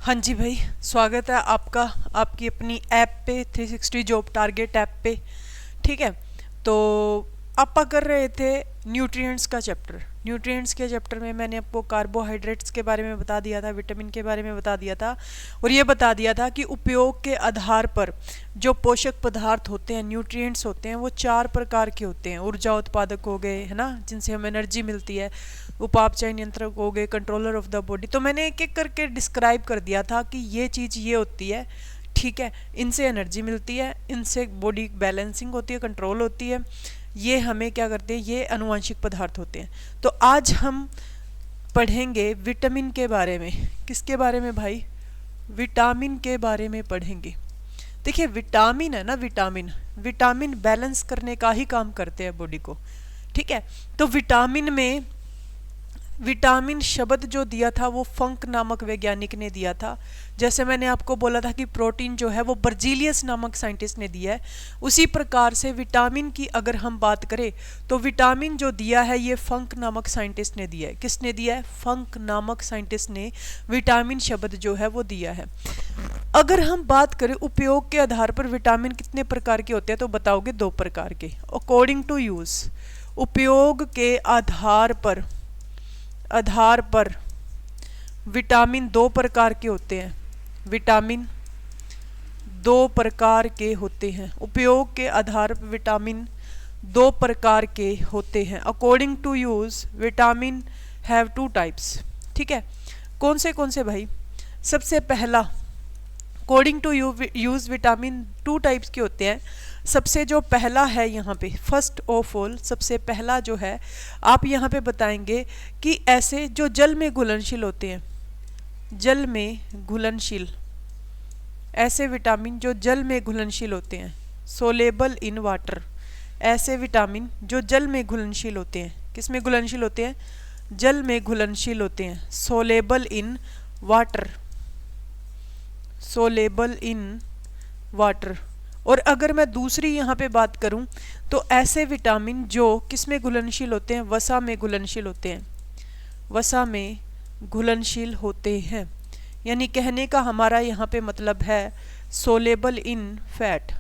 हाँ जी भाई, स्वागत है आपका आपकी अपनी ऐप पे 360 जॉब टारगेट ऐप पे। ठीक है, तो आपा कर रहे थे न्यूट्रिएंट्स का चैप्टर। न्यूट्रिएंट्स के चैप्टर में मैंने आपको कार्बोहाइड्रेट्स के बारे में बता दिया था, विटामिन के बारे में बता दिया था, और ये बता दिया था कि उपयोग के आधार पर जो पोषक पदार्थ होते हैं, न्यूट्रिएंट्स होते हैं, वो 4 प्रकार के होते हैं। ऊर्जा उत्पादक हो गए, है ना, जिनसे हमें एनर्जी मिलती है। उपापचय नियंत्रक हो गए, कंट्रोलर ऑफ द बॉडी। तो मैंने एक एक करके डिस्क्राइब कर दिया था कि ये चीज़ ये होती है। ठीक है, इनसे एनर्जी मिलती है, इनसे बॉडी बैलेंसिंग होती है, कंट्रोल होती है। ये हमें क्या करते हैं, ये अनुवांशिक पदार्थ होते हैं। तो आज हम पढ़ेंगे विटामिन के बारे में। किसके बारे में भाई? विटामिन के बारे में पढ़ेंगे। देखिए, विटामिन है ना, विटामिन बैलेंस करने का ही काम करते हैं बॉडी को। ठीक है, तो विटामिन शब्द जो दिया था वो फंक नामक वैज्ञानिक ने दिया था। जैसे मैंने आपको बोला था कि प्रोटीन जो है वो बर्जीलियस नामक साइंटिस्ट ने दिया है, उसी प्रकार से विटामिन की अगर हम बात करें तो विटामिन जो दिया है ये फंक नामक साइंटिस्ट ने दिया है। किसने दिया है? फंक नामक साइंटिस्ट ने विटामिन शब्द जो है वो दिया है। अगर हम बात करें उपयोग के आधार पर विटामिन कितने प्रकार के होते हैं, तो बताओगे 2 प्रकार के। अकॉर्डिंग टू यूज, उपयोग के आधार पर विटामिन 2 प्रकार के होते हैं। विटामिन 2 प्रकार के होते हैं। उपयोग के आधार पर विटामिन 2 प्रकार के होते हैं। According to use vitamin have 2 types. ठीक है, कौन से भाई? सबसे पहला, according to use vitamin 2 types के होते हैं। सबसे जो पहला है यहाँ पे, फर्स्ट ऑफ ऑल, सबसे पहला जो है आप यहाँ पे बताएंगे कि ऐसे जो जल में घुलनशील होते हैं, जल में घुलनशील, ऐसे विटामिन जो जल में घुलनशील होते हैं, सोलेबल इन वाटर। ऐसे विटामिन जो जल में घुलनशील होते हैं, किस में घुलनशील होते हैं? जल में घुलनशील होते हैं। Soluble in water, soluble in water. और अगर मैं दूसरी यहाँ पे बात करूँ तो ऐसे विटामिन जो किस में घुलनशील होते हैं? वसा में घुलनशील होते हैं। वसा में घुलनशील होते हैं, यानी कहने का हमारा यहाँ पे मतलब है सोलेबल इन फैट,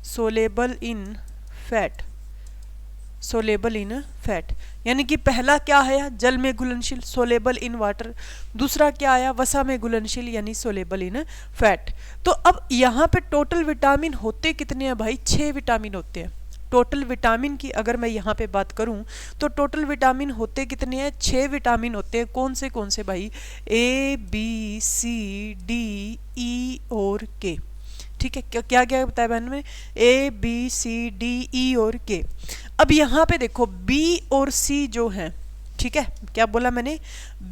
सोलेबल इन फैट, सोलेबल इन फैट। यानी कि पहला क्या आया? जल में घुलनशील, सोलेबल इन वाटर। दूसरा क्या आया? वसा में घुलनशील, यानी सोलेबल इन फैट। तो अब यहाँ पे टोटल विटामिन होते कितने हैं भाई? 6 विटामिन होते हैं। टोटल विटामिन की अगर मैं यहाँ पे बात करूँ तो टोटल विटामिन होते कितने हैं? 6 विटामिन होते हैं। कौन से भाई? A, B, C, D, E और K। ठीक है, क्या क्या बताया बहन में? A, B, C, D, E और K। अब यहाँ पे देखो B और C जो हैं, ठीक है, क्या बोला मैंने?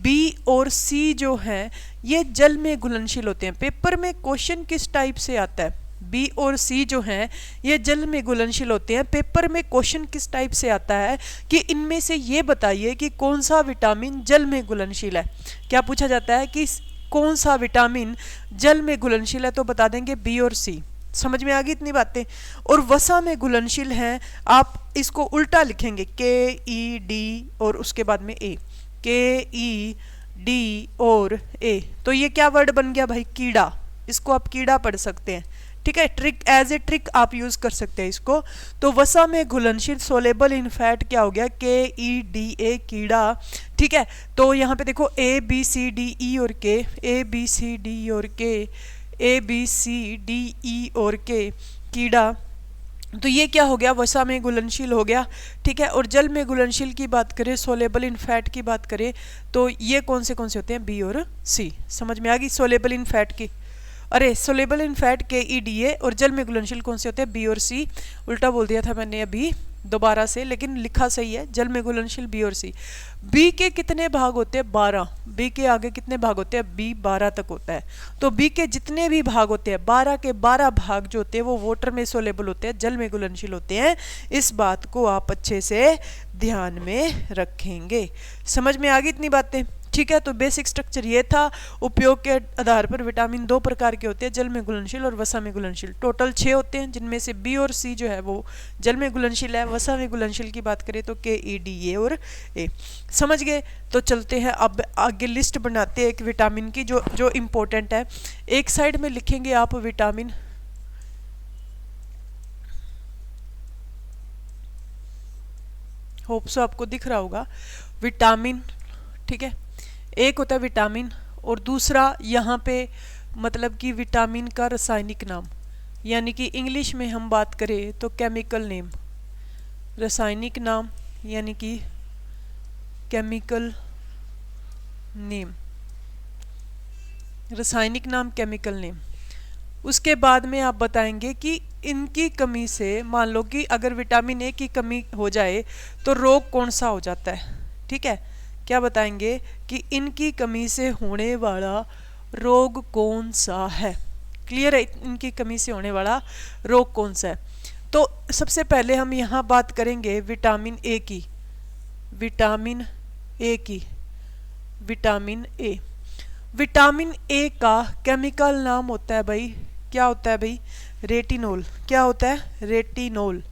B और C जो हैं ये जल में घुलनशील होते हैं। पेपर में क्वेश्चन किस टाइप से आता है? B और C जो हैं ये जल में घुलनशील होते हैं। पेपर में क्वेश्चन किस टाइप से आता है कि इनमें से ये बताइए कि कौन सा विटामिन जल में घुलनशील है। क्या पूछा जाता है कि कौन सा विटामिन जल में घुलनशील है, तो बता देंगे B और C। समझ में आ गई इतनी बातें? और वसा में घुलनशील हैं, आप इसको उल्टा लिखेंगे, KED और उसके बाद में A, KED और A। तो ये क्या वर्ड बन गया भाई? कीड़ा। इसको आप कीड़ा पढ़ सकते हैं। ठीक है, ट्रिक, एज ए ट्रिक आप यूज कर सकते हैं इसको। तो वसा में घुलनशील, सोलेबल इन फैट क्या हो गया? KEDA, कीड़ा। ठीक है, तो यहाँ पे देखो A, B, C, D, E और K, A, B, C, D और K, A, B, C, D, E और K, कीड़ा। तो ये क्या हो गया? वसा में घुलनशील हो गया। ठीक है, और जल में घुलनशील की बात करें, सोलेबल इन फैट की बात करें, तो ये कौन से होते हैं? B और C। समझ में आ गई सोलेबल इन फैट की? अरे सोलेबल इन फैट KEDA, और जल में घुलनशील कौन से होते हैं? B और C। उल्टा बोल दिया था मैंने अभी दोबारा से, लेकिन लिखा सही है, जल में घुलनशील B और C। B के कितने भाग होते हैं? 12। B के आगे कितने भाग होते हैं? B 12 तक होता है। तो B के जितने भी भाग होते हैं, 12 के 12 भाग जो होते हैं वो वाटर में सोलेबल होते हैं, जल में घुलनशील होते हैं। इस बात को आप अच्छे से ध्यान में रखेंगे। समझ में आ गई इतनी बातें? ठीक है, तो बेसिक स्ट्रक्चर ये था। उपयोग के आधार पर विटामिन दो प्रकार के होते हैं, जल में घुलनशील और वसा में घुलनशील। टोटल 6 होते हैं, जिनमें से बी और सी जो है वो जल में घुलनशील है। वसा में घुलनशील की बात करें तो के, ई, डी, ए और ए। समझ गए? तो चलते हैं अब आगे, लिस्ट बनाते हैं एक विटामिन की जो जो इम्पोर्टेंट है। एक साइड में लिखेंगे आप विटामिन, होप सो आपको दिख रहा होगा, विटामिन। ठीक है, एक होता है विटामिन और दूसरा यहाँ पे मतलब कि विटामिन का रासायनिक नाम, यानी कि इंग्लिश में हम बात करें तो केमिकल नेम। रासायनिक नाम यानी कि केमिकल नेम, रासायनिक नाम केमिकल नेम। उसके बाद में आप बताएंगे कि इनकी कमी से, मान लो कि अगर विटामिन ए की कमी हो जाए तो रोग कौन सा हो जाता है। ठीक है, क्या बताएंगे कि इनकी कमी से होने वाला रोग कौन सा है। क्लियर है? इनकी कमी से होने वाला रोग कौन सा है। तो सबसे पहले हम यहाँ बात करेंगे विटामिन ए की। विटामिन ए की, विटामिन ए। विटामिन ए का केमिकल नाम होता है भाई, क्या होता है भाई? रेटिनोल। क्या होता है? रेटिनोल।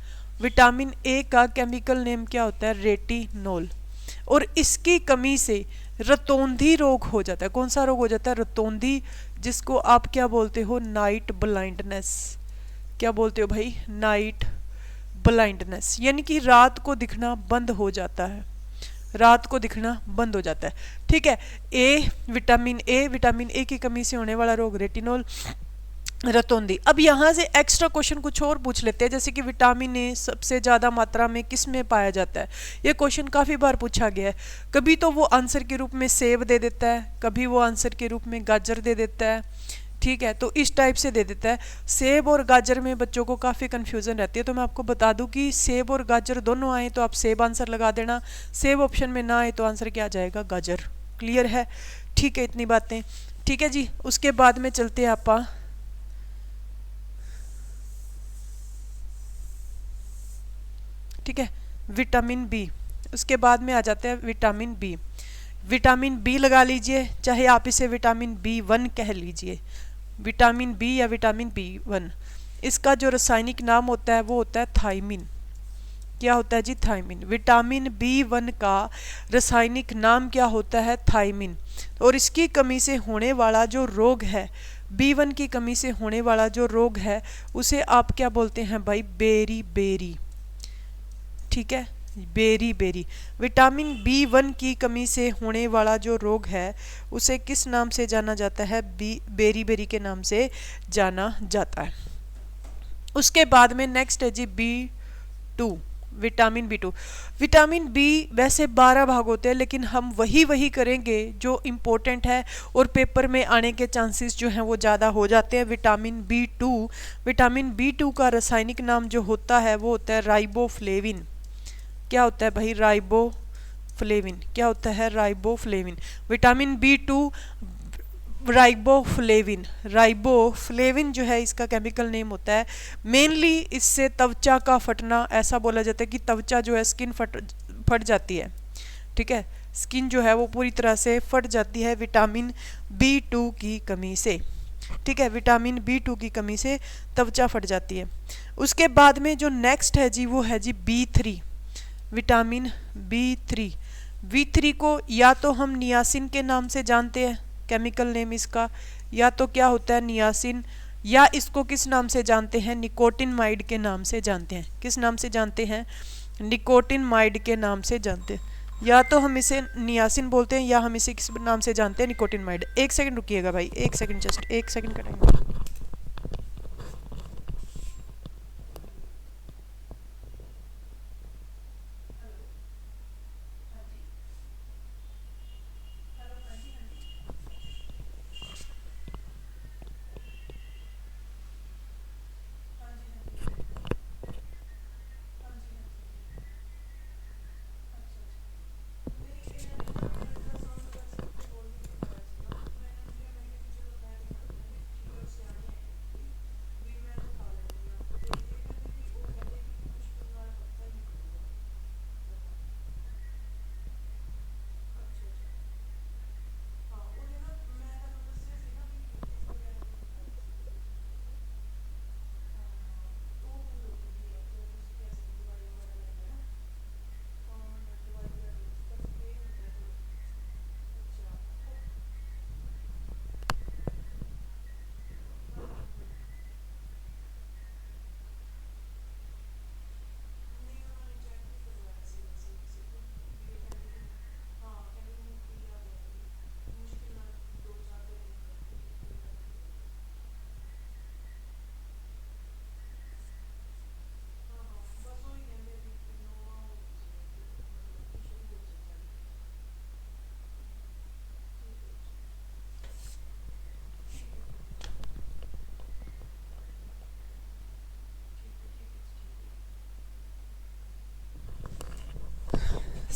विटामिन ए का केमिकल नेम क्या होता है? रेटिनोल। और इसकी कमी से रतौंधी रोग हो जाता है। कौन सा रोग हो जाता है? रतौंधी, जिसको आप क्या बोलते हो? Night blindness. क्या बोलते हो भाई? नाइट ब्लाइंडनेस, यानी कि रात को दिखना बंद हो जाता है। रात को दिखना बंद हो जाता है। ठीक है, ए, विटामिन ए, विटामिन ए की कमी से होने वाला रोग रेटिनोल, रतौंधी। अब यहाँ से एक्स्ट्रा क्वेश्चन कुछ और पूछ लेते हैं, जैसे कि विटामिन ए सबसे ज़्यादा मात्रा में किस में पाया जाता है। ये क्वेश्चन काफ़ी बार पूछा गया है। कभी तो वो आंसर के रूप में सेब दे देता है, कभी वो आंसर के रूप में गाजर दे देता है। ठीक है, तो इस टाइप से दे देता है। सेब और गाजर में बच्चों को काफ़ी कन्फ्यूज़न रहती है, तो मैं आपको बता दूं कि सेब और गाजर दोनों आए तो आप सेब आंसर लगा देना, सेब ऑप्शन में ना आए तो आंसर क्या आ जाएगा? गाजर। क्लियर है? ठीक है, इतनी बातें। ठीक है जी, उसके बाद में चलते हैं आप ठीक है, विटामिन बी। उसके बाद में आ जाते हैं विटामिन बी। विटामिन बी लगा लीजिए, चाहे आप इसे विटामिन बी 1 कह लीजिए, विटामिन बी या विटामिन बी 1। इसका जो रासायनिक नाम होता है वो होता है थायमिन। क्या होता है जी? थायमिन। विटामिन बी 1 का रासायनिक नाम क्या होता है? थायमिन। और इसकी कमी से होने वाला जो रोग है, बी 1 की कमी से होने वाला जो रोग है, उसे आप क्या बोलते हैं भाई? Beriberi. ठीक है, बेरी बेरी। विटामिन बी 1 की कमी से होने वाला जो रोग है उसे किस नाम से जाना जाता है? बेरी बेरी के नाम से जाना जाता है। उसके बाद में नेक्स्ट है जी B 2, vitamin B 2। Vitamin B वैसे 12 भाग होते हैं, लेकिन हम वही करेंगे जो इम्पोर्टेंट है और पेपर में आने के चांसेस जो हैं वो ज़्यादा हो जाते हैं। विटामिन बी 2, विटामिन बी 2 का रासायनिक नाम जो होता है वो होता है राइबोफ्लेविन। क्या होता है भाई? राइबोफ्लेविन। क्या होता है? Riboflavin. Vitamin B 2 riboflavin. Riboflavin जो है इसका केमिकल नेम होता है। मेनली इससे त्वचा का फटना, ऐसा बोला जाता है कि त्वचा जो है स्किन फट जाती है। ठीक है, स्किन जो है वो पूरी तरह से फट जाती है विटामिन बी 2 की कमी से। ठीक है, विटामिन बी 2 की कमी से त्वचा फट जाती है। उसके बाद में जो नेक्स्ट है जी वो है जी बी 3, विटामिन बी 3 को या तो हम नियासिन के नाम से जानते हैं, केमिकल नेम इसका, या तो क्या होता है? नियासिन, या इसको किस नाम से जानते हैं? निकोटिनमाइड के नाम से जानते हैं। किस नाम से जानते हैं? निकोटिनमाइड के नाम से जानते हैं। या तो हम इसे नियासिन बोलते हैं या हम इसे किस नाम से जानते हैं? निकोटिनमाइड। एक सेकंड रुकिएगा भाई, एक सेकंड, जस्ट एक सेकंड का टाइम।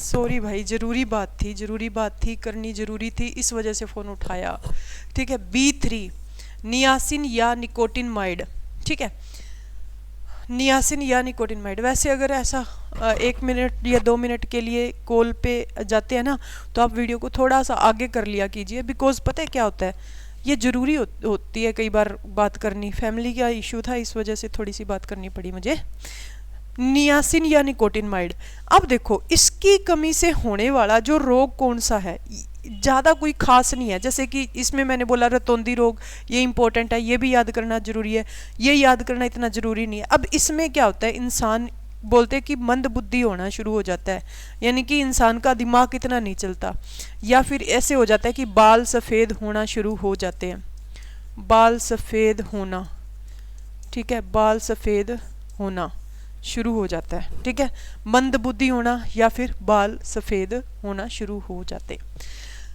सॉरी भाई, ज़रूरी बात थी, करनी ज़रूरी थी, इस वजह से फ़ोन उठाया। ठीक है, B3 नियासिन या निकोटिनमाइड। ठीक है, नियासिन या निकोटिनमाइड। वैसे अगर ऐसा 1 मिनट या 2 मिनट के लिए कॉल पे जाते हैं ना, तो आप वीडियो को थोड़ा सा आगे कर लिया कीजिए, बिकॉज पता है क्या होता है, ये ज़रूरी होती है कई बार बात करनी। फैमिली का इशू था, इस वजह से थोड़ी सी बात करनी पड़ी मुझे। नियासिन या निकोटिनमाइड, अब देखो इसकी कमी से होने वाला जो रोग कौन सा है, ज़्यादा कोई खास नहीं है। जैसे कि इसमें मैंने बोला रतौंधी रोग, ये इंपॉर्टेंट है, ये भी याद करना जरूरी है, ये याद करना इतना ज़रूरी नहीं है। अब इसमें क्या होता है, इंसान बोलते हैं कि मंद बुद्धि होना शुरू हो जाता है, यानी कि इंसान का दिमाग इतना नहीं चलता, या फिर ऐसे हो जाता है कि बाल सफ़ेद होना शुरू हो जाते हैं, बाल सफ़ेद होना। ठीक है, बाल सफ़ेद होना शुरू हो जाता है। ठीक है, मंद बुद्धि होना या फिर बाल सफ़ेद होना शुरू हो जाते।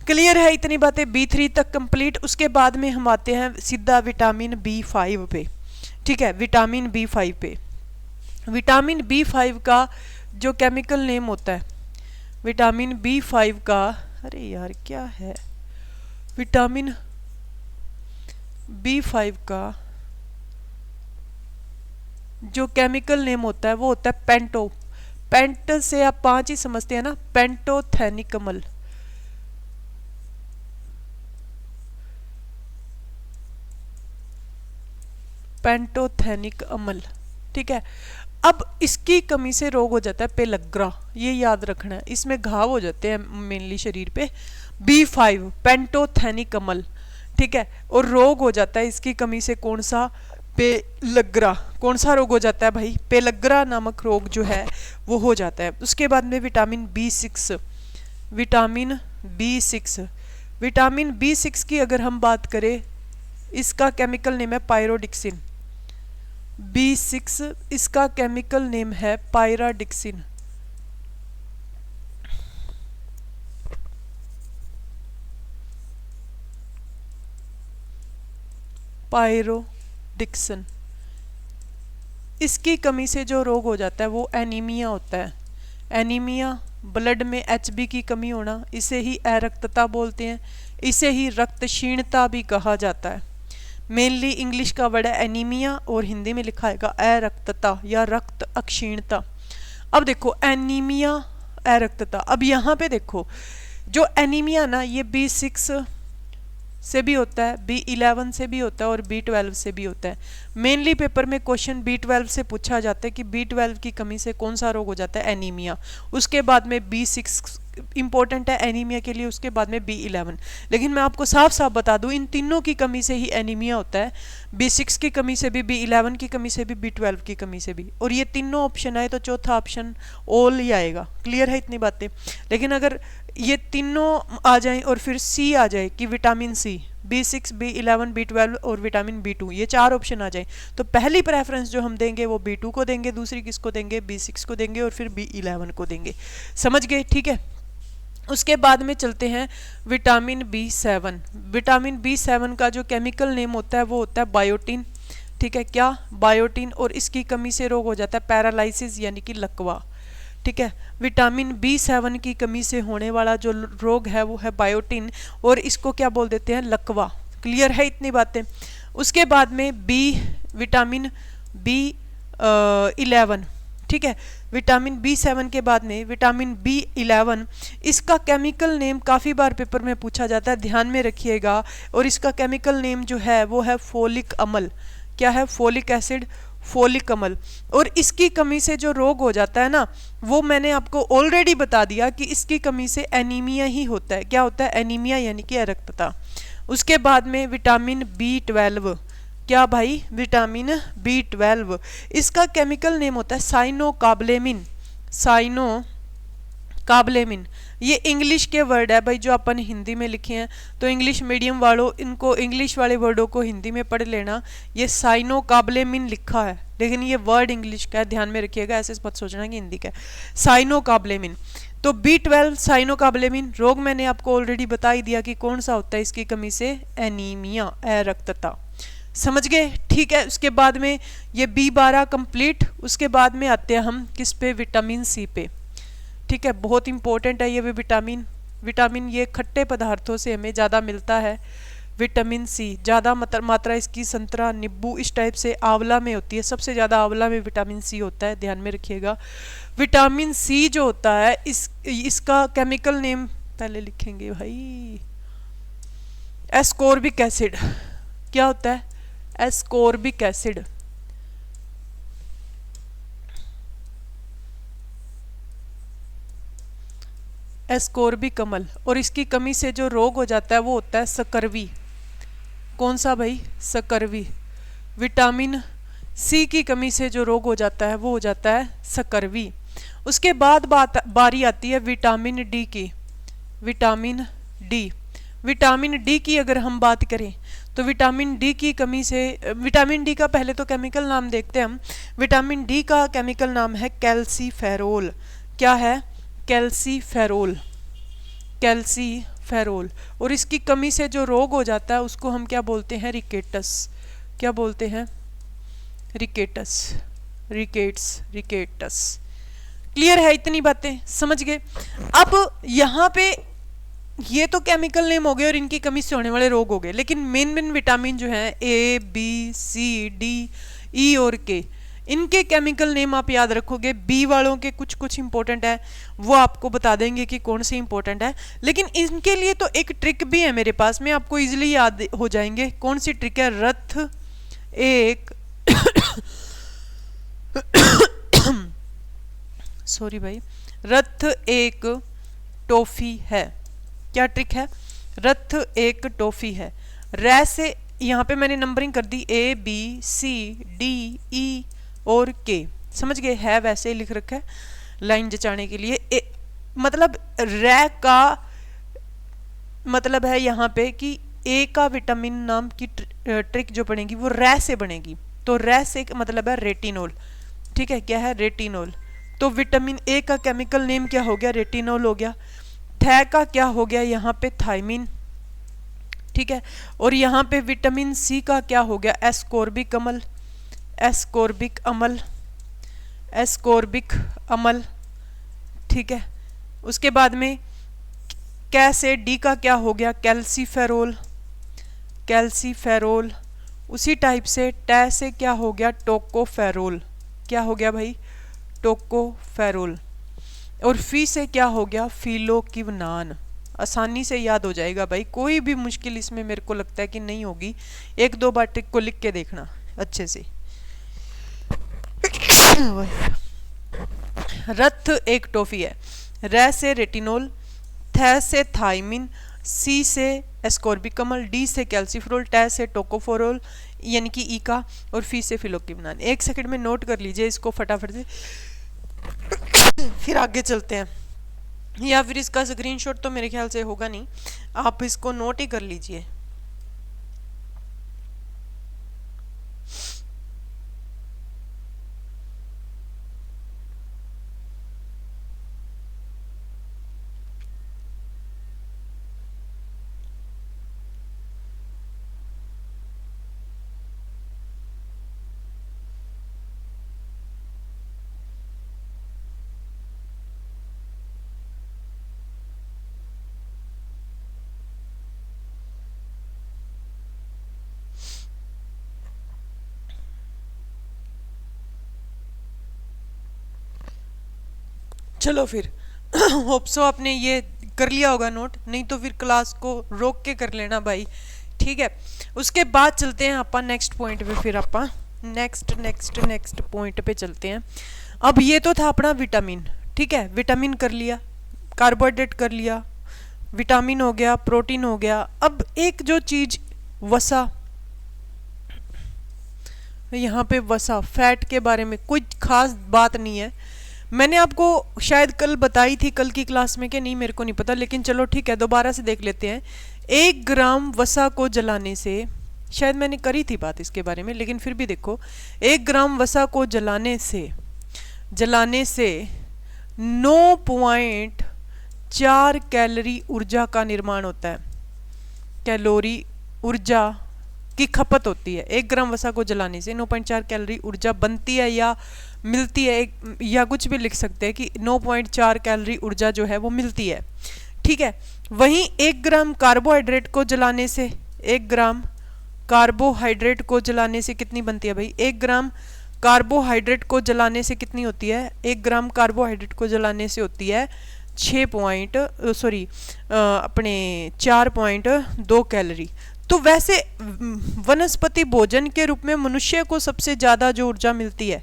क्लियर है इतनी बातें, B3 तक कंप्लीट। उसके बाद में हम आते हैं सीधा विटामिन B5 पे। ठीक है, विटामिन B5 पे। विटामिन B5 का जो केमिकल नेम होता है, विटामिन B5 का, अरे यार क्या है, विटामिन B5 का जो केमिकल नेम होता है वो होता है पेंटो। पेंट से आप 5 ही समझते हैं ना, पेंटोथेनिक अम्ल। पेंटोथेनिक अम्ल। ठीक है, अब इसकी कमी से रोग हो जाता है पेलग्रा, ये याद रखना है, इसमें घाव हो जाते हैं मेनली शरीर पे। B5 पेंटोथेनिक अम्ल। ठीक है, और रोग हो जाता है इसकी कमी से कौन सा, पेलग्रा। कौन सा रोग हो जाता है भाई, पेलग्रा नामक रोग जो है वो हो जाता है। उसके बाद में vitamin B6, vitamin B6, vitamin B6 की अगर हम बात करें, इसका केमिकल नेम है पायरोडिक्सिन। B6 इसका केमिकल नेम है पायराडिक्सिन। पायरोडिक्सिन। इसकी कमी से जो रोग हो जाता है वो एनीमिया होता है। एनीमिया, ब्लड में HB की कमी होना, इसे ही अरक्तता बोलते हैं, इसे ही रक्त क्षीणता भी कहा जाता है। मेनली इंग्लिश का वर्ड है एनीमिया और हिंदी में लिखा आएगा अरक्तता या रक्त अक्षीणता। अब देखो एनीमिया, अरक्तता, अब यहाँ पे देखो जो एनीमिया ना, ये B6 से भी होता है, B11 से भी होता है और B12 से भी होता है। मेनली पेपर में क्वेश्चन B12 से पूछा जाता है कि B12 की कमी से कौन सा रोग हो जाता है, एनीमिया। उसके बाद में B6 इंपॉर्टेंट है एनीमिया के लिए, उसके बाद में B11। लेकिन मैं आपको साफ साफ बता दूं, इन तीनों की कमी से ही एनीमिया होता है, B6 की कमी से भी, B11 की कमी से भी, B12 की कमी से भी। और ये तीनों ऑप्शन आए तो चौथा ऑप्शन ऑल ही आएगा। क्लियर है इतनी बातें। लेकिन अगर ये तीनों आ जाएं और फिर C आ जाए कि vitamin C, B6, B11, B12 और विटामिन B2, ये 4 ऑप्शन आ जाए, तो पहली प्रेफरेंस जो हम देंगे वो B2 को देंगे, दूसरी किसको देंगे, B6 को देंगे और फिर B11 को देंगे। समझ गए? ठीक है, उसके बाद में चलते हैं विटामिन B7। विटामिन B7 का जो केमिकल नेम होता है वो होता है बायोटिन। ठीक है, क्या, बायोटिन, और इसकी कमी से रोग हो जाता है पैरालिसिस यानी कि लकवा। ठीक है, विटामिन B7 की कमी से होने वाला जो रोग है वो है बायोटिन, और इसको क्या बोल देते हैं, लकवा। क्लियर है इतनी बातें। उसके बाद में विटामिन B11। ठीक है, विटामिन B7 के बाद में विटामिन B11, इसका केमिकल नेम काफ़ी बार पेपर में पूछा जाता है, ध्यान में रखिएगा। और इसका केमिकल नेम जो है वो है फोलिक अम्ल। क्या है, फोलिक एसिड, फोलिक अम्ल। और इसकी कमी से जो रोग हो जाता है ना, वो मैंने आपको ऑलरेडी बता दिया कि इसकी कमी से एनीमिया ही होता है। क्या होता है, एनीमिया यानी कि अरक्तता। उसके बाद में विटामिन B12। क्या भाई, विटामिन B12, इसका केमिकल नेम होता है साइनोकाबलेमिन। साइनोकाबलेमिन, ये इंग्लिश के वर्ड है भाई जो अपन हिंदी में लिखे हैं, तो इंग्लिश मीडियम वालों इनको इंग्लिश वाले वर्डों को हिंदी में पढ़ लेना। ये साइनोकाबलेमिन लिखा है, लेकिन ये वर्ड इंग्लिश का है, ध्यान में रखिएगा, ऐसे मत सोचना कि हिंदी का है। साइनोकाबलेमिन, तो B12 साइनोकाबलेमिन रोग मैंने आपको ऑलरेडी बता ही दिया कि कौन सा होता है इसकी कमी से, एनीमिया, अरक्तता। समझ गए? ठीक है, उसके बाद में ये B12 कंप्लीट। उसके बाद में आते हैं हम किस पे, विटामिन C पे। ठीक है, बहुत इंपॉर्टेंट है ये भी विटामिन। विटामिन ये खट्टे पदार्थों से हमें ज़्यादा मिलता है। विटामिन सी ज़्यादा मात्रा इसकी संतरा, नींबू इस टाइप से, आंवला में होती है, सबसे ज़्यादा आंवला में विटामिन सी होता है, ध्यान में रखिएगा। विटामिन सी जो होता है इसका केमिकल नेम पहले लिखेंगे भाई, एस्कोर्बिक एसिड। क्या होता है? Ascorbic acid. एस्कोर्बिक अम्ल। और इसकी कमी से जो रोग हो जाता है वो होता है सकरवी। कौन सा भाई? सकरवी। विटामिन सी की कमी से जो रोग हो जाता है वो हो जाता है सकरवी। उसके बाद बारी आती है विटामिन डी की। विटामिन डी, विटामिन डी की अगर हम बात करें तो विटामिन डी की कमी से, विटामिन डी का पहले तो केमिकल नाम देखते हैं हम। विटामिन डी का केमिकल नाम है कैल्सीफेरोल। क्या है? कैल्सीफेरोल। कैल्सीफेरोल। और इसकी कमी से जो रोग हो जाता है उसको हम क्या बोलते हैं? रिकेटस। क्या बोलते हैं? रिकेटस। रिकेटस। क्लियर है? इतनी बातें समझ गए? अब यहाँ पे ये तो केमिकल नेम हो गए और इनकी कमी से होने वाले रोग हो गए, लेकिन मेन विटामिन जो है A B C D E और के, इनके केमिकल नेम आप याद रखोगे। बी वालों के कुछ कुछ इंपॉर्टेंट है, वो आपको बता देंगे कि कौन से इंपॉर्टेंट है, लेकिन इनके लिए तो एक ट्रिक भी है मेरे पास में, आपको इजीली याद हो जाएंगे। कौन सी ट्रिक है? रथ एक सॉरी भाई, रथ एक टॉफी है। क्या ट्रिक है? रथ एक टॉफी है। रै से यहाँ पे मैंने नंबरिंग कर दी, A B C D E और के, समझ गए? है वैसे ही लिख रखा है लाइन जचाने के लिए। मतलब रै का मतलब है यहाँ पे कि ए का विटामिन नाम की ट्रिक जो बनेगी वो रै से बनेगी। तो रै से मतलब है रेटिनोल। ठीक है, क्या है? रेटिनोल। तो विटामिन ए का केमिकल नेम क्या हो गया? रेटिनोल हो गया। थै का क्या हो गया यहाँ पे? थायमिन। ठीक है, और यहाँ पे विटामिन सी का क्या हो गया? एस्कोर्बिक अम्ल। एस्कोर्बिक अम्ल। एस्कोर्बिक अम्ल। ठीक है, उसके बाद में कै से डी का क्या हो गया? कैल्सीफेरोल। कैल्सीफेरोल। उसी टाइप से टै से क्या हो गया? टोकोफेरोल। क्या हो गया भाई? टोकोफेरोल। और फी से क्या हो गया? फिलोक्विनान। आसानी से याद हो जाएगा भाई, कोई भी मुश्किल इसमें मेरे को लगता है कि नहीं होगी। एक दो बार ट्रिक को लिख के देखना अच्छे से। रथ एक टॉफी है। रै से रेटिनोल, थै से थायमिन, सी से एस्कोर्बिक अम्ल, डी से कैल्सीफेरोल, टै से टोकोफेरोल यानी कि ई का, और फी से फिलोक्विनान। एक सेकंड में नोट कर लीजिए इसको फटाफट से, फिर आगे चलते हैं। या फिर इसका स्क्रीनशॉट तो मेरे ख्याल से होगा नहीं, आप इसको नोट ही कर लीजिए। चलो फिर होप सो आपने ये कर लिया होगा नोट, नहीं तो फिर क्लास को रोक के कर लेना भाई। ठीक है, उसके बाद चलते हैं अपन नेक्स्ट पॉइंट पे। फिर अपन नेक्स्ट पॉइंट पे चलते हैं। अब ये तो था अपना विटामिन। ठीक है, विटामिन कर लिया, कार्बोहाइड्रेट कर लिया, विटामिन हो गया, प्रोटीन हो गया। अब एक जो चीज वसा, यहाँ पे वसा फैट के बारे में कोई खास बात नहीं है। मैंने आपको शायद कल बताई थी, कल की क्लास में, कि नहीं मेरे को नहीं पता, लेकिन चलो ठीक है दोबारा से देख लेते हैं। 1 ग्राम वसा को जलाने से, शायद मैंने करी थी बात इसके बारे में, लेकिन फिर भी देखो, 1 ग्राम वसा को जलाने से 9.4 कैलोरी ऊर्जा का निर्माण होता है। कैलोरी ऊर्जा की खपत होती है। 1 ग्राम वसा को जलाने से 9.4 कैलोरी ऊर्जा बनती है या मिलती है, या कुछ भी लिख सकते हैं कि 9.4 कैलोरी ऊर्जा जो है वो मिलती है। ठीक है, वहीं 1 ग्राम कार्बोहाइड्रेट को जलाने से, 1 ग्राम कार्बोहाइड्रेट को जलाने से कितनी बनती है भाई? 1 ग्राम कार्बोहाइड्रेट को जलाने से कितनी होती है? 1 ग्राम कार्बोहाइड्रेट को जलाने से होती है 4.2 कैलोरी। तो वैसे वनस्पति भोजन के रूप में मनुष्य को सबसे ज़्यादा जो ऊर्जा मिलती है,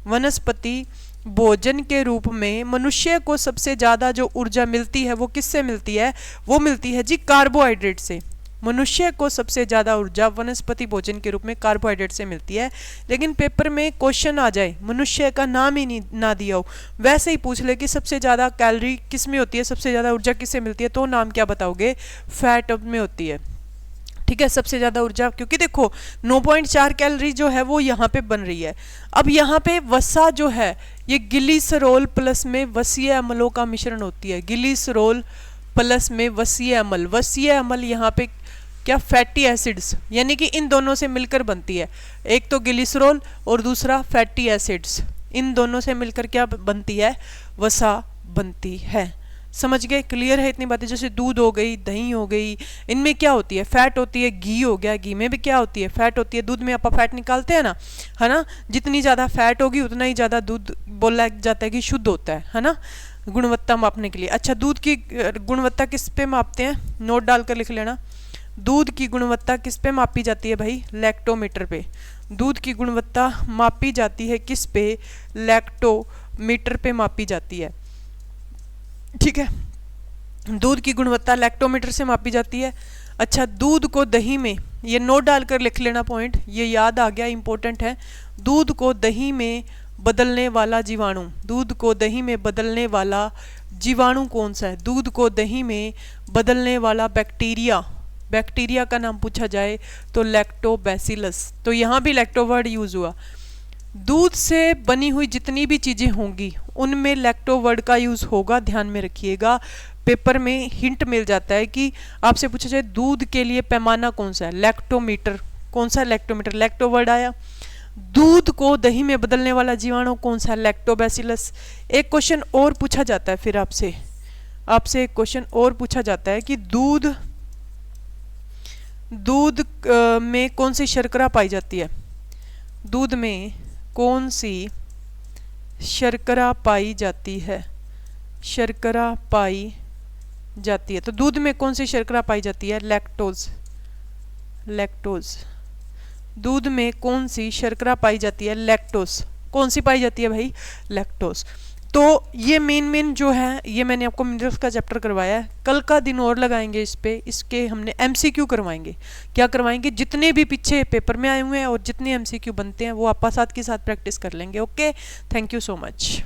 वनस्पति भोजन के रूप में मनुष्य को सबसे ज़्यादा जो ऊर्जा मिलती है वो किससे मिलती है? वो मिलती है जी कार्बोहाइड्रेट से। मनुष्य को सबसे ज़्यादा ऊर्जा वनस्पति भोजन के रूप में कार्बोहाइड्रेट से मिलती है। लेकिन पेपर में क्वेश्चन आ जाए, मनुष्य का नाम ही नहीं ना दिया हो, वैसे ही पूछ ले कि सबसे ज़्यादा कैलोरी किस में होती है, सबसे ज़्यादा ऊर्जा किससे मिलती है, तो नाम क्या बताओगे? फैट में होती है। ठीक है, सबसे ज़्यादा ऊर्जा, क्योंकि देखो 9.4 कैलोरी जो है वो यहाँ पे बन रही है। अब यहाँ पे वसा जो है ये ग्लिसरॉल प्लस में वसीय अम्लों का मिश्रण होती है। ग्लिसरॉल प्लस में वसीय अम्ल, वसीय अम्ल यहाँ पे क्या? फैटी एसिड्स, यानी कि इन दोनों से मिलकर बनती है। एक तो ग्लिसरॉल और दूसरा फैटी एसिड्स, इन दोनों से मिलकर क्या बनती है? वसा बनती है। समझ गए? क्लियर है इतनी बातें? जैसे दूध हो गई, दही हो गई, इनमें क्या होती है? फैट होती है। घी हो गया, घी में भी क्या होती है? फैट होती है। दूध में आप फैट निकालते हैं ना, है ना? जितनी ज़्यादा फैट होगी उतना ही ज़्यादा दूध बोला जाता है कि शुद्ध होता है ना, गुणवत्ता मापने के लिए। अच्छा, दूध की गुणवत्ता किस पे मापते हैं? नोट डालकर लिख लेना। दूध की गुणवत्ता किस पे मापी जाती है भाई? लैक्टोमीटर पे। दूध की गुणवत्ता मापी जाती है किस पे? लैक्टोमीटर पे मापी जाती है। ठीक है, दूध की गुणवत्ता लैक्टोमीटर से मापी जाती है। अच्छा, दूध को दही में, ये नोट डालकर लिख लेना पॉइंट, ये याद आ गया, इंपॉर्टेंट है। दूध को दही में बदलने वाला जीवाणु, दूध को दही में बदलने वाला जीवाणु कौन सा है? दूध को दही में बदलने वाला बैक्टीरिया, बैक्टीरिया का नाम पूछा जाए तो लैक्टोबैसिलस। तो यहाँ भी लैक्टो वर्ड यूज हुआ। दूध से बनी हुई जितनी भी चीज़ें होंगी उनमें लैक्टो वर्ड का यूज़ होगा, ध्यान में रखिएगा। पेपर में हिंट मिल जाता है कि आपसे पूछा जाए दूध के लिए पैमाना कौन सा है? लैक्टोमीटर। कौन सा? लैक्टोमीटर। लैक्टो वर्ड आया। दूध को दही में बदलने वाला जीवाणु कौन सा? लैक्टोबैसिलस। एक क्वेश्चन और पूछा जाता है, फिर आपसे एक क्वेश्चन और पूछा जाता है कि दूध में कौन सी शर्करा पाई जाती है? दूध में कौन सी शर्करा पाई जाती है? शर्करा पाई जाती है। तो दूध में कौन सी शर्करा पाई जाती है? लैक्टोज। लैक्टोज। दूध में कौन सी शर्करा पाई जाती है? लैक्टोज। कौन सी पाई जाती है भाई? लैक्टोज। तो ये मेन जो है, ये मैंने आपको मिनरल्स का चैप्टर करवाया है। कल का दिन और लगाएंगे इस पे, इसके हमने एमसीक्यू करवाएंगे। क्या करवाएंगे? जितने भी पीछे पेपर में आए हुए हैं और जितने एमसीक्यू बनते हैं वो आप साथ के साथ प्रैक्टिस कर लेंगे। Okay, thank you so much.